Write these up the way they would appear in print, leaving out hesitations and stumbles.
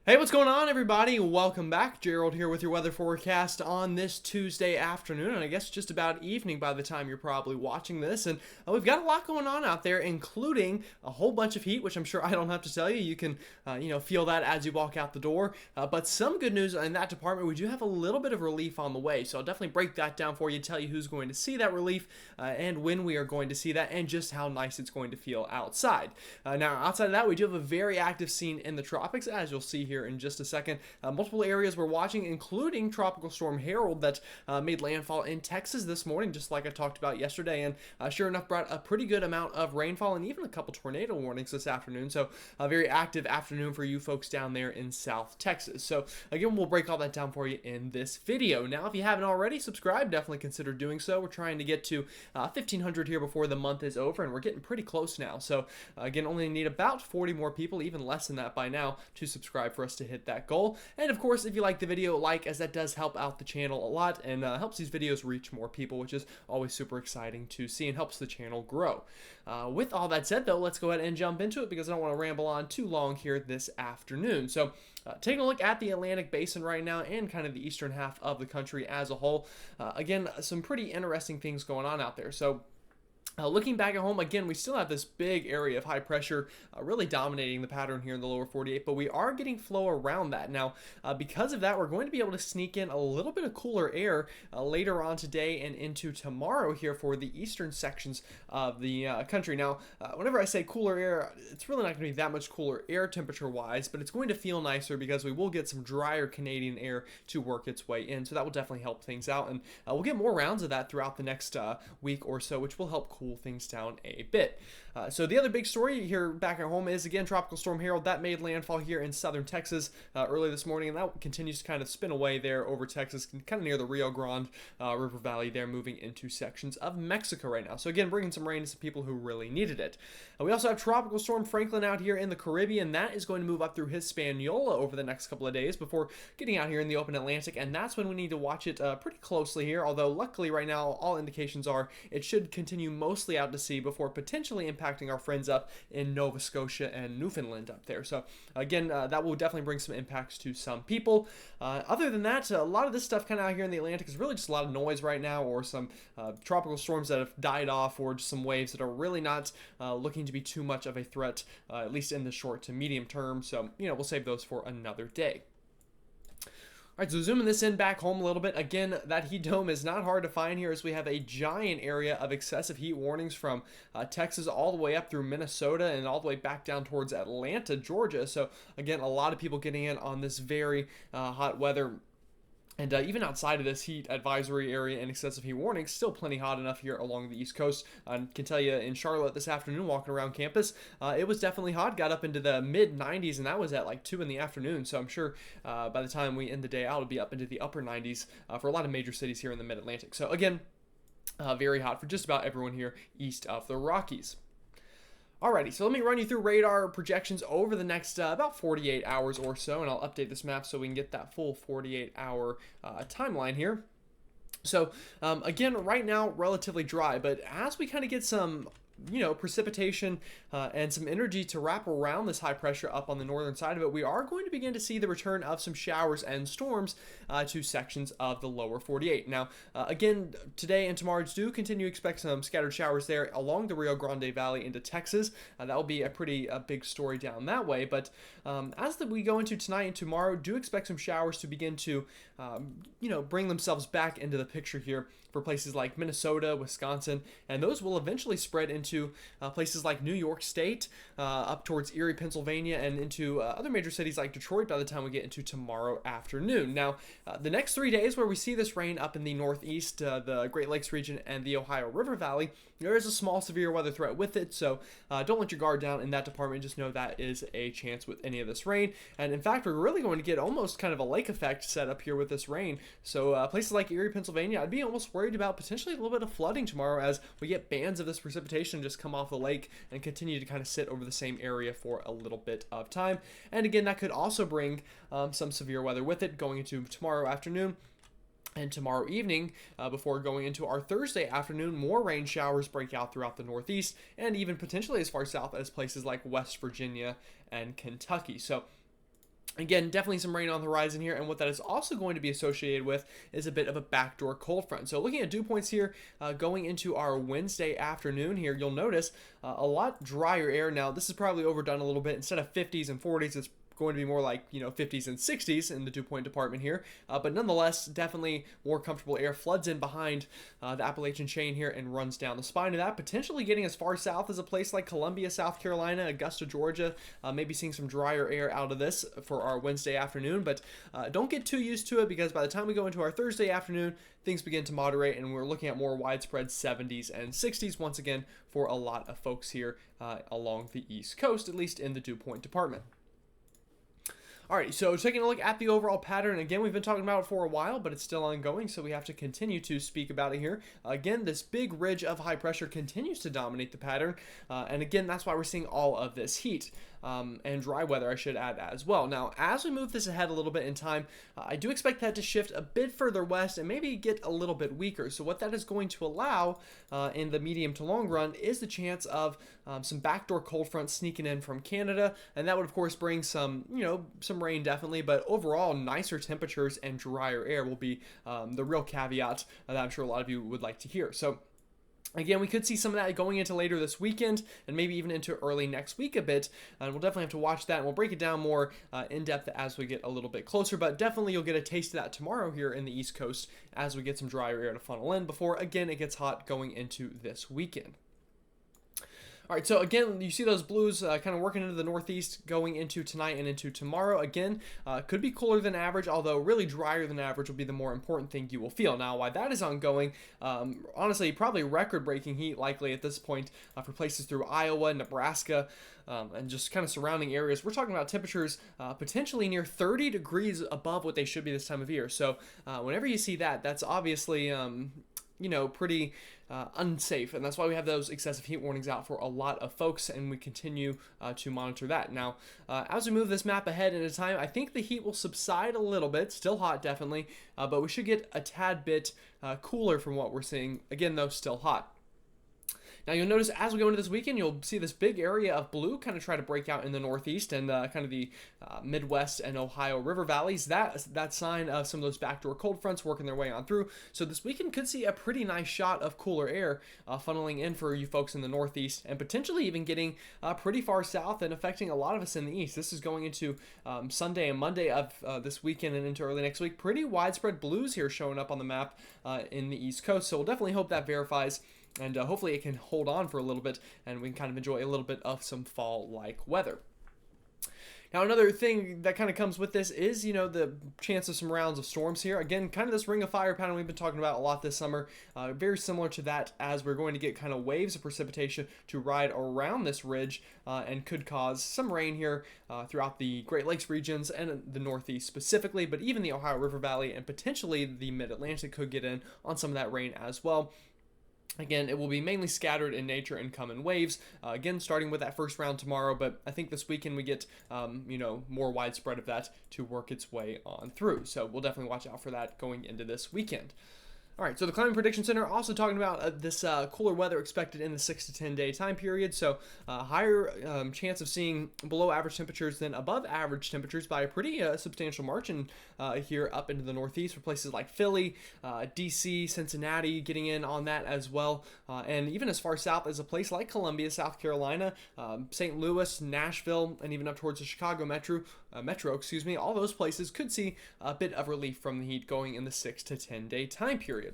Hey, what's going on, everybody? Welcome back. Gerald here with your weather forecast on this Tuesday afternoon, and I guess just about evening by the time you're probably watching this. And we've got a lot going on out there, including a whole bunch of heat, which I'm sure I don't have to tell you. You can, feel that as you walk out the door. But some good news in that department, we do have a little bit of relief on the way. So I'll definitely break that down for you, tell you who's going to see that relief, and when we are going to see that, and just how nice it's going to feel outside. Now, outside of that, we do have a very active scene in the tropics, as you'll see here in just a second. Multiple areas we're watching, including Tropical Storm Harold that made landfall in Texas this morning, just like I talked about yesterday, and sure enough brought a pretty good amount of rainfall and even a couple tornado warnings this afternoon. So a very active afternoon for you folks down there in South Texas. So again, we'll break all that down for you in this video. Now, if you haven't already subscribed, definitely consider doing so. We're trying to get to 1,500 here before the month is over, and we're getting pretty close now. So again, only need about 40 more people, even less than that by now, to subscribe for us to hit that goal. And of course, if you like the video, as that does help out the channel a lot and helps these videos reach more people, which is always super exciting to see and helps the channel grow. With all that said, though, let's go ahead and jump into it because I don't want to ramble on too long here this afternoon. So taking a look at the Atlantic Basin right now and kind of the eastern half of the country as a whole. Again, some pretty interesting things going on out there. So looking back at home, again, we still have this big area of high pressure really dominating the pattern here in the lower 48, but we are getting flow around that. Now, because of that, we're going to be able to sneak in a little bit of cooler air later on today and into tomorrow here for the eastern sections of the country. Now, whenever I say cooler air, it's really not going to be that much cooler air temperature-wise, but it's going to feel nicer because we will get some drier Canadian air to work its way in, so that will definitely help things out, and we'll get more rounds of that throughout the next week or so, which will help cool things down a bit. So the other big story here back at home is, again, Tropical Storm Harold. That made landfall here in southern Texas early this morning, and that continues to kind of spin away there over Texas, kind of near the Rio Grande River Valley there, moving into sections of Mexico right now. So again, bringing some rain to some people who really needed it. We also have Tropical Storm Franklin out here in the Caribbean. That is going to move up through Hispaniola over the next couple of days before getting out here in the open Atlantic, and that's when we need to watch it pretty closely here, although luckily right now all indications are it should continue mostly out to sea before potentially impacting our friends up in Nova Scotia and Newfoundland up there. So again, that will definitely bring some impacts to some people. Other than that, a lot of this stuff kind of out here in the Atlantic is really just a lot of noise right now, or some tropical storms that have died off, or just some waves that are really not looking to be too much of a threat, at least in the short to medium term. So, we'll save those for another day. All right, so zooming this in back home a little bit. Again, that heat dome is not hard to find here as we have a giant area of excessive heat warnings from Texas all the way up through Minnesota and all the way back down towards Atlanta, Georgia. So again, a lot of people getting in on this very hot weather. And even outside of this heat advisory area and excessive heat warning, still plenty hot enough here along the East Coast. I can tell you in Charlotte this afternoon, walking around campus, it was definitely hot. Got up into the mid-90s, and that was at like 2 in the afternoon. So I'm sure by the time we end the day out, it'll be up into the upper 90s for a lot of major cities here in the Mid-Atlantic. So again, very hot for just about everyone here east of the Rockies. Alrighty, so let me run you through radar projections over the next about 48 hours or so, and I'll update this map so we can get that full 48-hour timeline here. So, again, right now, relatively dry, but as we kind of get some precipitation and some energy to wrap around this high pressure up on the northern side of it, we are going to begin to see the return of some showers and storms to sections of the lower 48. Now, again, today and tomorrow do continue to expect some scattered showers there along the Rio Grande Valley into Texas. That will be a pretty big story down that way, but as we go into tonight and tomorrow, do expect some showers to begin to, bring themselves back into the picture here for places like Minnesota, Wisconsin, and those will eventually spread into places like New York State, up towards Erie, Pennsylvania, and into other major cities like Detroit by the time we get into tomorrow afternoon. Now, the next 3 days where we see this rain up in the Northeast, the Great Lakes region, and the Ohio River Valley, there is a small severe weather threat with it, so don't let your guard down in that department. Just know that is a chance with any of this rain, and in fact, we're really going to get almost kind of a lake effect set up here with this rain. So places like Erie, Pennsylvania, I'd be almost worried about potentially a little bit of flooding tomorrow as we get bands of this precipitation just come off the lake and continue to kind of sit over the same area for a little bit of time. And again, that could also bring some severe weather with it going into tomorrow afternoon and tomorrow evening. Before going into our Thursday afternoon, more rain showers break out throughout the Northeast and even potentially as far south as places like West Virginia and Kentucky. So Again, definitely some rain on the horizon here, and what that is also going to be associated with is a bit of a backdoor cold front. So looking at dew points here, going into our Wednesday afternoon here, you'll notice a lot drier air. Now, this is probably overdone a little bit. Instead of 50s and 40s, it's going to be more like 50s and 60s in the dew point department here, but nonetheless definitely more comfortable air floods in behind the Appalachian chain here and runs down the spine of that, potentially getting as far south as a place like Columbia, South Carolina, Augusta, Georgia, maybe seeing some drier air out of this for our Wednesday afternoon. But don't get too used to it, because by the time we go into our Thursday afternoon, things begin to moderate and we're looking at more widespread 70s and 60s once again for a lot of folks here along the East Coast, at least in the dew point department. Alright, so taking a look at the overall pattern, again, we've been talking about it for a while, but it's still ongoing, so we have to continue to speak about it here. Again, this big ridge of high pressure continues to dominate the pattern, and again, that's why we're seeing all of this heat. And dry weather, I should add as well. Now, as we move this ahead a little bit in time, I do expect that to shift a bit further west and maybe get a little bit weaker. So what that is going to allow in the medium to long run is the chance of some backdoor cold fronts sneaking in from Canada, and that would of course bring some, some rain definitely, but overall nicer temperatures and drier air will be the real caveat that I'm sure a lot of you would like to hear. So again, we could see some of that going into later this weekend and maybe even into early next week a bit. And we'll definitely have to watch that, and we'll break it down more in depth as we get a little bit closer. But definitely you'll get a taste of that tomorrow here in the East Coast as we get some drier air to funnel in before, again, it gets hot going into this weekend. All right, so again, you see those blues kind of working into the northeast going into tonight and into tomorrow. Again, could be cooler than average, although really drier than average will be the more important thing you will feel. Now, why that is ongoing, honestly, probably record-breaking heat likely at this point for places through Iowa, Nebraska, and just kind of surrounding areas. We're talking about temperatures potentially near 30 degrees above what they should be this time of year. So whenever you see that, that's obviously pretty unsafe, and that's why we have those excessive heat warnings out for a lot of folks, and we continue to monitor that. Now, as we move this map ahead into time, I think the heat will subside a little bit, still hot definitely, but we should get a tad bit cooler from what we're seeing, again though still hot. Now you'll notice as we go into this weekend, you'll see this big area of blue kind of try to break out in the northeast and kind of the Midwest and Ohio river valleys. That sign of some of those backdoor cold fronts working their way on through. So this weekend could see a pretty nice shot of cooler air funneling in for you folks in the northeast, and potentially even getting pretty far south and affecting a lot of us in the east. This is going into Sunday and Monday of this weekend and into early next week. Pretty widespread blues here showing up on the map in the East Coast. So we'll definitely hope that verifies. And hopefully it can hold on for a little bit and we can kind of enjoy a little bit of some fall-like weather. Now, another thing that kind of comes with this is, the chance of some rounds of storms here. Again, kind of this ring of fire pattern we've been talking about a lot this summer. Very similar to that, as we're going to get kind of waves of precipitation to ride around this ridge and could cause some rain here throughout the Great Lakes regions and the Northeast specifically, but even the Ohio River Valley and potentially the Mid-Atlantic could get in on some of that rain as well. Again, it will be mainly scattered in nature and come in waves, again starting with that first round tomorrow, but I think this weekend we get more widespread of that to work its way on through. So we'll definitely watch out for that going into this weekend. All right, so the Climate Prediction Center also talking about this cooler weather expected in the 6 to 10 day time period. So higher chance of seeing below average temperatures than above average temperatures by a pretty substantial margin here up into the Northeast for places like Philly, DC, Cincinnati getting in on that as well. And even as far south as a place like Columbia, South Carolina, St. Louis, Nashville, and even up towards the Chicago metro, all those places could see a bit of relief from the heat going in the 6 to 10 day time period.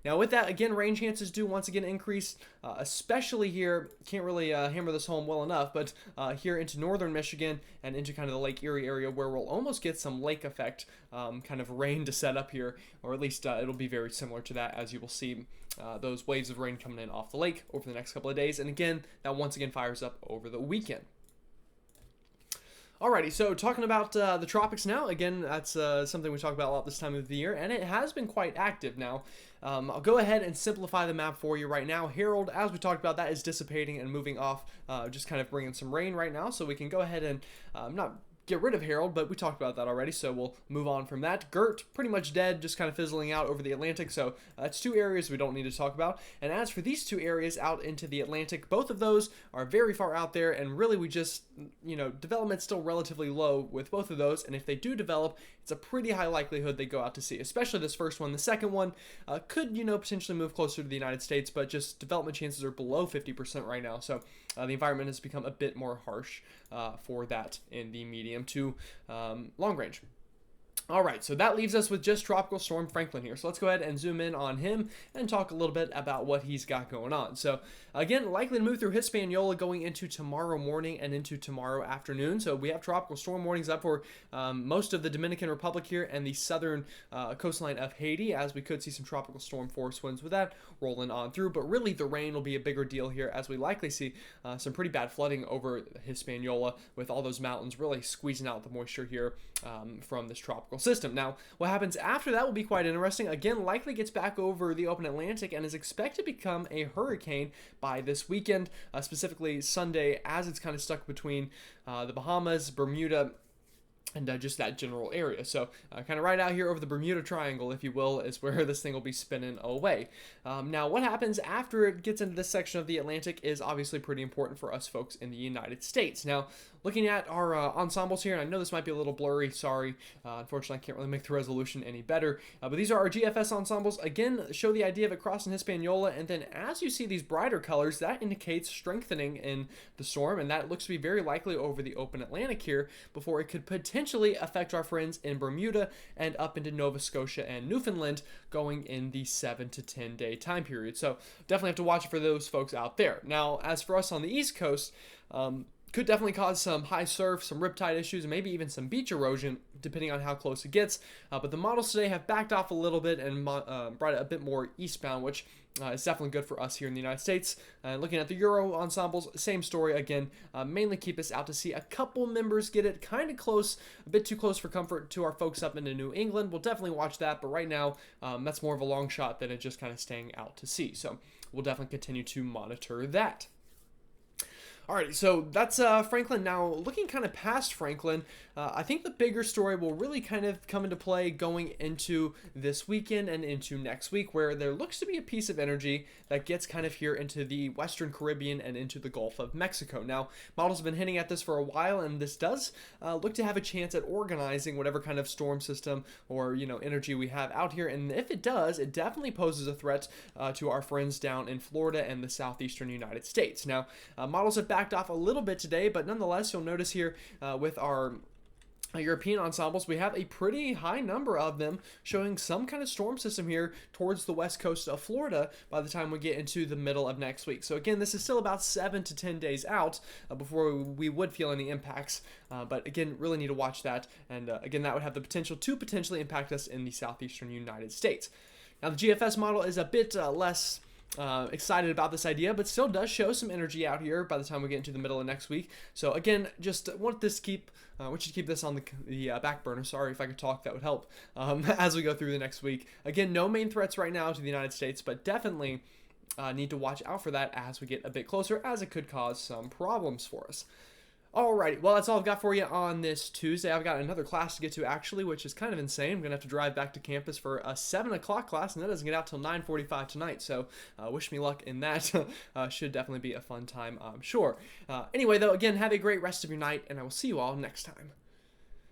Now with that, again, rain chances do once again increase, especially here, can't really hammer this home well enough, but here into northern Michigan and into kind of the Lake Erie area where we'll almost get some lake effect kind of rain to set up here, or at least it'll be very similar to that, as you will see those waves of rain coming in off the lake over the next couple of days. And again, that once again fires up over the weekend. Alrighty, so talking about the tropics now, again, that's something we talk about a lot this time of the year, and it has been quite active now. I'll go ahead and simplify the map for you right now. Harold, as we talked about, that is dissipating and moving off, just kind of bringing some rain right now, so we can go ahead and not get rid of Harold, but we talked about that already, so we'll move on from that. Gert, pretty much dead, just kind of fizzling out over the Atlantic, so that's two areas we don't need to talk about. And as for these two areas out into the Atlantic, both of those are very far out there, and really we just, development's still relatively low with both of those, and if they do develop, it's a pretty high likelihood they go out to sea, especially this first one. The second one could, potentially move closer to the United States, but just development chances are below 50% right now, so the environment has become a bit more harsh for that in the medium to long range. All right, so that leaves us with just Tropical Storm Franklin here. So let's go ahead and zoom in on him and talk a little bit about what he's got going on. So again, likely to move through Hispaniola going into tomorrow morning and into tomorrow afternoon. So we have tropical storm warnings up for most of the Dominican Republic here and the southern coastline of Haiti, as we could see some tropical storm force winds with that rolling on through. But really, the rain will be a bigger deal here, as we likely see some pretty bad flooding over Hispaniola with all those mountains really squeezing out the moisture here from this tropical system. Now, what happens after that will be quite interesting. Again, likely gets back over the open Atlantic and is expected to become a hurricane by this weekend, specifically Sunday, as it's kind of stuck between the Bahamas, Bermuda, and just that general area. So kind of right out here over the Bermuda Triangle, if you will, is where this thing will be spinning away. Now, what happens after it gets into this section of the Atlantic is obviously pretty important for us folks in the United States. Now, looking at our ensembles here, and I know this might be a little blurry, sorry. Unfortunately, I can't really make the resolution any better. But these are our GFS ensembles. Again, show the idea of it crossing Hispaniola, and then as you see these brighter colors, that indicates strengthening in the storm, and that looks to be very likely over the open Atlantic here before it could potentially affect our friends in Bermuda and up into Nova Scotia and Newfoundland going in the 7 to 10 day time period. So definitely have to watch for those folks out there. Now, as for us on the East Coast, could definitely cause some high surf, some riptide issues, and maybe even some beach erosion, depending on how close it gets. But the models today have backed off a little bit and brought it a bit more eastbound, which is definitely good for us here in the United States. Looking at the Euro ensembles, same story again. Mainly keep us out to sea. A couple members get it kind of close, a bit too close for comfort to our folks up into New England. We'll definitely watch that, but right now, that's more of a long shot than it just kind of staying out to sea. So we'll definitely continue to monitor that. Alright, so that's Franklin. Now, looking kind of past Franklin, I think the bigger story will really kind of come into play going into this weekend and into next week, where there looks to be a piece of energy that gets kind of here into the Western Caribbean and into the Gulf of Mexico. Now, models have been hinting at this for a while, and this does look to have a chance at organizing whatever kind of storm system or, energy we have out here. And if it does, it definitely poses a threat to our friends down in Florida and the southeastern United States. Now, models have backed off a little bit today, but nonetheless, you'll notice here with our European ensembles, we have a pretty high number of them showing some kind of storm system here towards the west coast of Florida by the time we get into the middle of next week. So again, this is still about 7 to 10 days out before we would feel any impacts. But again, really need to watch that. And again, that would have the potential to potentially impact us in the southeastern United States. Now, the GFS model is a bit less excited about this idea, but still does show some energy out here by the time we get into the middle of next week. So again, just want you to keep this on the back burner. Sorry, if I could talk, that would help as we go through the next week. Again, no main threats right now to the United States, but definitely need to watch out for that as we get a bit closer, as it could cause some problems for us. Alrighty, well, that's all I've got for you on this Tuesday. I've got another class to get to, actually, which is kind of insane. I'm going to have to drive back to campus for a 7 o'clock class, and that doesn't get out till 9:45 tonight, so wish me luck in that. Should definitely be a fun time, I'm sure. Anyway, though, again, have a great rest of your night, and I will see you all next time.